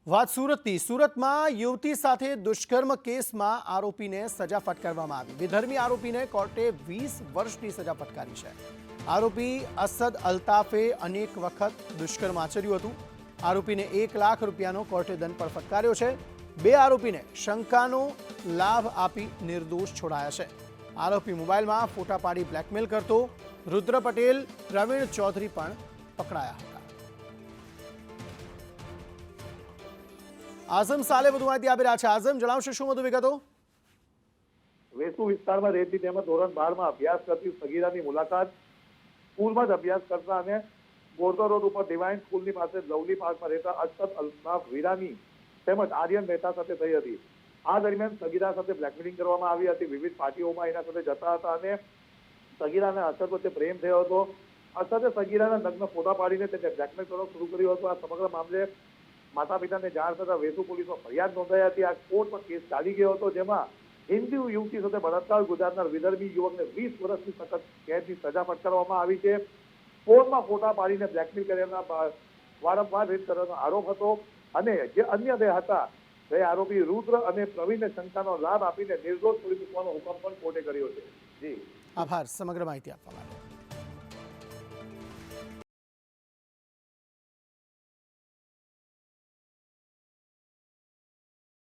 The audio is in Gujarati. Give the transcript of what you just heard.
વાત સુરતની સુરતમાં યુવતી સાથે દુષ્કર્મ કેસમાં આરોપીને સજા ફટકારવામાં આવી। વિધર્મી આરોપીને કોર્ટે 20 વર્ષની સજા ફટકારી છે। આરોપી અસદ અલ્તાફે અનેક વખત દુષ્કર્મ આચર્યું હતું। આરોપીને 1 લાખ રૂપિયાનો કોર્ટે દંડ પણ ફટકાર્યો છે। બે આરોપીને શંકાનો લાભ આપી નિર્દોષ છોડાયા છે। આરોપી મોબાઈલમાં ફોટા પાડી બ્લેકમેલ કરતો રુદ્ર પટેલ, પ્રવીણ ચૌધરી પણ પકડાયા હતા। આઝમ સાલે વધુ માહિતી આપી રહ્યા છે। આઝમ, જણાવશો શું વધુ વિગતો? વેસુ વિસ્તારમાં રહેતી તેમજ ધોરણ 12 માં અભ્યાસ કરતી સગીરાની મુલાકાત સ્કૂલમાં જ અભ્યાસ કરતા અને ગોરધો રોડ ઉપર ડિવાઇન સ્કૂલની પાસે લવલી પાર્કમાં રહેતા અસદ અલ્તાફ વીરાની તેમજ આર્યન મહેતા સાથે થઈ હતી। આ દરમિયાન સગીરા સાથે બ્લેકમેલિંગ કરવામાં આવી હતી। વિવિધ પાર્ટીઓમાં એના સાથે જતા હતા અને સગીરાને અસદ વચ્ચે પ્રેમ થયો હતો। અસદે સગીરાના નગ્ન ફોટા પાડીને તેને બ્લેકમેલ કરવાનું શરૂ કર્યું હતું। આ સમગ્ર મામલે માતા પિતાને જાણ થતા વેસુ પોલીસમાં ફરિયાદ નોંધાઈ હતી। આ કોર્ટમાં કેસ ચાલી ગયો હતો, જેમાં હિન્દુ યુવતી સાથે બળાત્કાર ગુજારનાર વિધર્મી યુવકને 20 વર્ષની સખત કેદની સજા ફટકારવામાં આવી છે। ફોનમાં ફોટા પાડીને બ્લેકમેલ કર્યાના વારંવાર રેપ કરવાનો આરોપ હતો અને જે અન્ય બે હતા તે આરોપી રુદ્ર અને પ્રવીણને શંકાનો લાભ આપીને નિર્દોષ છોડી મૂકવાનો હુકમ પણ કોર્ટે કર્યો છે। જી, આભાર સમગ્ર માહિતી આપવા માટે।